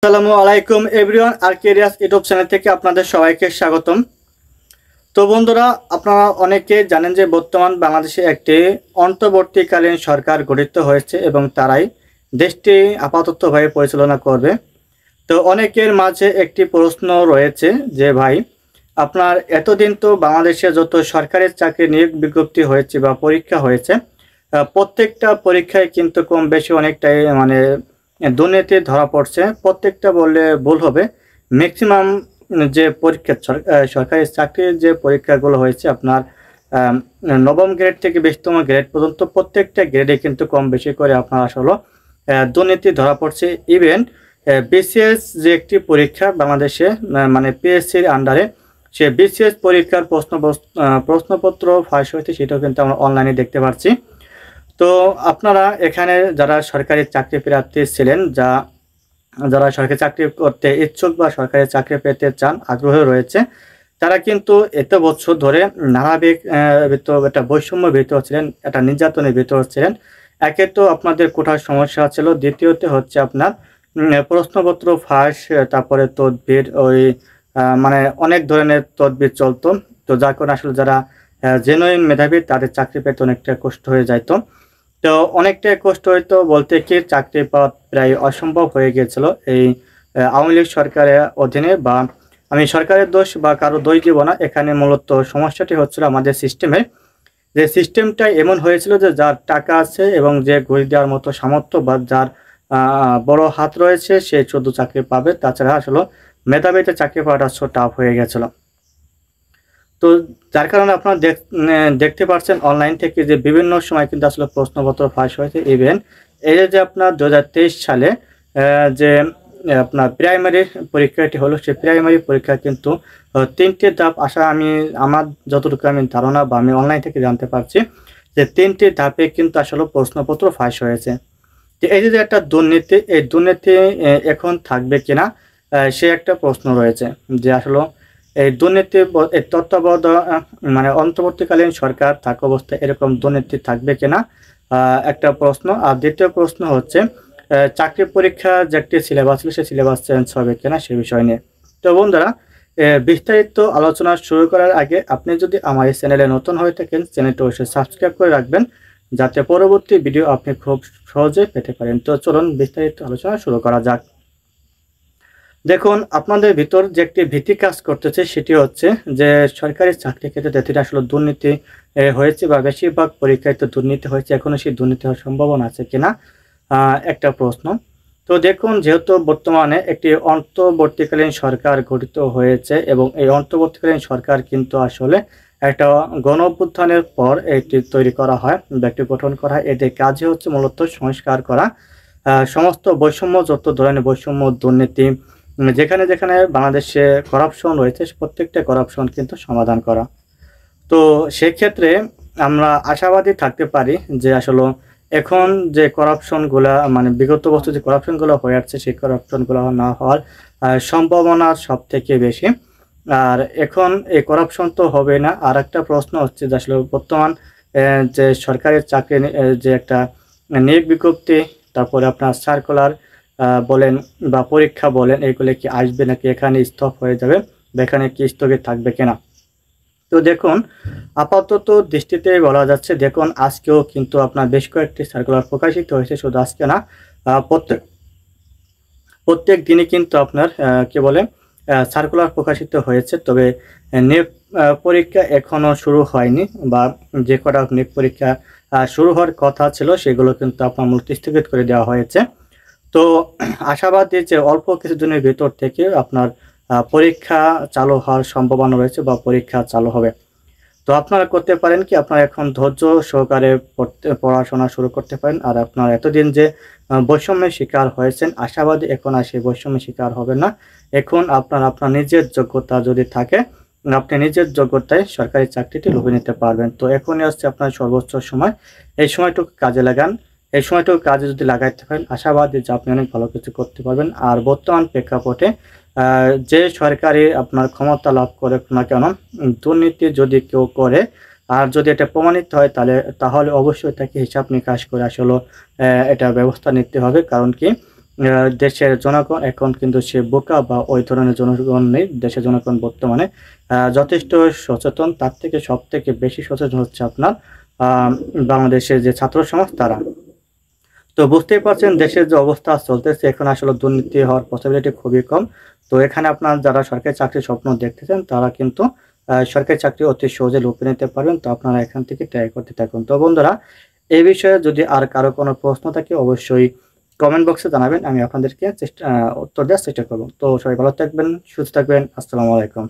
আসসালামু আলাইকুম everyone, আরকেরিয়াস YouTube channel থেকে আপনাদের সবাইকে স্বাগতম। তো বন্ধুরা, আপনারা অনেকে জানেন যে বর্তমান বাংলাদেশে একটি অন্তর্বর্তীকালীন সরকার গঠিত হয়েছে এবং তারাই দেশটি আপাততভাবে পরিচালনা করবে। তো অনেকের মাঝে একটি প্রশ্ন রয়েছে যে ভাই, আপনার এতদিন তো বাংলাদেশে যত সরকারি চাকরি নিয়োগ বিজ্ঞপ্তি হয়েছে বা পরীক্ষা হয়েছে, প্রত্যেকটা পরীক্ষায় কিন্তু কম বেশি অনেকটাই দুর্নীতি ধরা পড়ছে। প্রত্যেকটা বললে ভুল হবে, ম্যাক্সিমাম যে পরীক্ষা সরকারি চাকরির যে পরীক্ষাগুলো হয়েছে আপনার নবম গ্রেড থেকে 20তম গ্রেড পর্যন্ত প্রত্যেকটা গ্রেডে কিন্তু কম বেশি করে আপনার আসলে দুর্নীতি ধরা পড়ছে। ইভেন বিসিএস যে একটি পরীক্ষা বাংলাদেশে মানে পিএসসির আন্ডারে, সে বিসিএস পরীক্ষার প্রশ্নপত্র ফাঁস হয়েছে, সেটাও কিন্তু আমরা অনলাইনে দেখতে পাচ্ছি। তো আপনারা এখানে যারা সরকারি চাকরি প্রার্থী ছিলেন, যারা সরকারি চাকরি করতে ইচ্ছুক বা সরকারি চাকরি পেতে চান, আগ্রহ রয়েছে, তারা কিন্তু এত বছর ধরে নানাবিক একটা বৈষম্যের ভিতর ছিলেন, একটা নির্যাতনের ভিতর ছিলেন। একে তো আপনাদের কোঠার সমস্যা ছিল, দ্বিতীয়তে হচ্ছে আপনার প্রশ্নপত্র ফাঁস, তারপরে তদবির মানে অনেক ধরনের তদবির চলতো। তো যার কারণে আসলে যারা জেনুইন মেধাবী তাদের চাকরি পেতে অনেকটা কষ্ট হয়ে যাইতো। তো অনেকটাই কষ্ট হইতো বলতে কি, চাকরি পাওয়া প্রায় অসম্ভব হয়ে গিয়েছিল এই আওয়ামী লীগ সরকারের অধীনে। বা আমি সরকারের দোষ বা কারো দোষ দিব না, এখানে মূলত সমস্যাটি হচ্ছিল আমাদের সিস্টেমে। যে সিস্টেমটা এমন হয়েছিল যে যার টাকা আছে এবং যে ঘুষ দেওয়ার মতো সামর্থ্য বা যার বড় হাত রয়েছে সে শুধু চাকরি পাবে, তাছাড়া আসলে মেধাবীতে চাকরি পাওয়াটা টাফ হয়ে গেছিল। তো যার কারণে আপনারা দেখতে পাচ্ছেন অনলাইন থেকে যে বিভিন্ন সময় কিন্তু আসলে প্রশ্নপত্র ফাঁস হয়েছে। ইভেন এই যে আপনার 2023 সালে যে আপনার প্রাইমারি পরীক্ষাটি হলো, সেই প্রাইমারি পরীক্ষা কিন্তু 3টে ধাপ আসা, আমার যতটুকু ধারণা বা আমি অনলাইন থেকে জানতে পারছি যে 3টে ধাপে কিন্তু আসলে প্রশ্নপত্র ফাঁস হয়েছে। তো এই যে একটা দুর্নীতি, এই দুর্নীতি এখন থাকবে কিনা সে একটা প্রশ্ন রয়েছে যে আসলে এই দুর্নীতি মানে অন্তর্বর্তীকালীন সরকার থাকা অবস্থায় এরকম দুর্নীতি থাকবে কিনা একটা প্রশ্ন। আর দ্বিতীয় প্রশ্ন হচ্ছে চাকরি পরীক্ষা যে একটি সিলেবাস ছিল, সেই সিলেবাস চেঞ্জ হবে কিনা সে বিষয় নিয়ে। তো বন্ধুরা, বিস্তারিত আলোচনা শুরু করার আগে আপনি যদি আমার এই চ্যানেলে নতুন হয়ে থাকেন, চ্যানেলটি অবশ্যই সাবস্ক্রাইব করে রাখবেন যাতে পরবর্তী ভিডিও আপনি খুব সহজে পেতে পারেন। তো চলুন বিস্তারিত আলোচনা শুরু করা যাক। দেখুন, আপনাদের ভিতর যে একটি ভীতি কাজ করতেছে সেটি হচ্ছে যে সরকারি চাকরি ক্ষেত্রে যেটা আসলে দুর্নীতি হয়েছে বা বেশিরভাগ পরীক্ষায় তো দুর্নীতি হয়েছে, এখনো সেই দুর্নীতি হওয়ার সম্ভাবনা আছে কিনা একটা প্রশ্ন। তো দেখুন, যেহেতু বর্তমানে একটি অন্তর্বর্তীকালীন সরকার গঠিত হয়েছে এবং এই অন্তর্বর্তীকালীন সরকার কিন্তু আসলে একটা গণ অভ্যুত্থানের পর এটি তৈরি করা হয়, ব্যক্তি গঠন করা হয়। এদের কাজই হচ্ছে মূলত সংস্কার করা, সমস্ত বৈষম্য, যত ধরনের বৈষম্য, দুর্নীতি, যেখানে যেখানে বাংলাদেশে করাপশন রয়েছে প্রত্যেকটা করাপশন কিন্তু সমাধান করা। তো সেক্ষেত্রে আমরা আশাবাদী থাকতে পারি যে আসলে এখন যে করাপশনগুলা মানে বিগত বছর যে করাপশনগুলো হয়ে আসছে, সেই করাপশনগুলো না হওয়ার সম্ভাবনা সব থেকে বেশি। আর এখন এই করাপশন তো হবে না। আর একটা প্রশ্ন হচ্ছে যে আসলে বর্তমান যে সরকারের চাকরি যে একটা নিয়োগ বিজ্ঞপ্তি, তারপরে আপনার সার্কুলার বলেন বা পরীক্ষা বলেন, এগুলো কি আসবে নাকি এখানে স্থপ হয়ে যাবে বা এখানে কি স্থগিত থাকবে কিনা। তো দেখুন, আপাতত দৃষ্টিতে বলা যাচ্ছে, দেখুন আজকেও কিন্তু আপনার বেশ কয়েকটি সার্কুলার প্রকাশিত হয়েছে, শুধু আজকে না, প্রত্যেক দিনই কিন্তু আপনার কি বলে সার্কুলার প্রকাশিত হয়েছে। তবে নিয়োগ পরীক্ষা এখনো শুরু হয়নি, বা যে কটা নিয়োগ পরীক্ষা শুরু হওয়ার কথা ছিল সেগুলো কিন্তু আপনার মূলত স্থগিত করে দেওয়া হয়েছে। তো আশাবাদী যে অল্প কিছুদিনের ভিতর থেকে আপনার পরীক্ষা চালু হওয়ার সম্ভাবনা রয়েছে বা পরীক্ষা চালু হবে। তো আপনারা করতে পারেন কি, আপনারা এখন ধৈর্য সহকারে পড়াশোনা শুরু করতে পারেন। আর আপনার এতদিন যে বৈষম্যের শিকার হয়েছেন, আশাবাদী এখন আর সেই বৈষম্যের শিকার হবে না। এখন আপনার নিজের যোগ্যতা যদি থাকে, আপনি নিজের যোগ্যতায় সরকারি চাকরিটি লুফে নিতে পারবেন। তো এখনই হচ্ছে আপনার সর্বোচ্চ সময়, এই সময়টুকু কাজে লাগান। এই সময়টুকু কাজে যদি লাগাইতে পারেন, আশাবাদী যে আপনি অনেক ভালো কিছু করতে পারবেন। আর বর্তমান প্রেক্ষাপটে যে সরকারি আপনার ক্ষমতা লাভ করে না কেন, দুর্নীতি যদি কেউ করে আর যদি এটা প্রমাণিত হয়, তাহলে অবশ্যই তাকে হিসাব নিকাশ করে আসলে এটা ব্যবস্থা নিতে হবে। কারণ কি, দেশের জনগণ এখন কিন্তু সে বোকা বা ওই ধরনের জনগণ নেই। দেশের জনগণ বর্তমানে যথেষ্ট সচেতন। তার থেকে সব থেকে বেশি সচেতন হচ্ছে আপনার বাংলাদেশের যে ছাত্র সমাজ তারা। তো বুঝতেই পারছেন দেশের যে অবস্থা চলতেছে এখন আসলে দুর্নীতি হওয়ার পসিবিলিটি খুবই কম। তো এখানে আপনার যারা সরকারি চাকরির স্বপ্ন দেখতেছেন তারা কিন্তু সরকারি চাকরি অতি সহজে লুপে নিতে পারবেন। তো আপনারা এখান থেকে ট্রাই করতে থাকুন। তো বন্ধুরা, এই বিষয়ে যদি আর কারো কোনো প্রশ্ন থাকে অবশ্যই কমেন্ট বক্সে জানাবেন, আমি আপনাদেরকে উত্তর দেওয়ার চেষ্টা করব। তো সবাই ভালো থাকবেন, সুস্থ থাকবেন। আসসালামু আলাইকুম।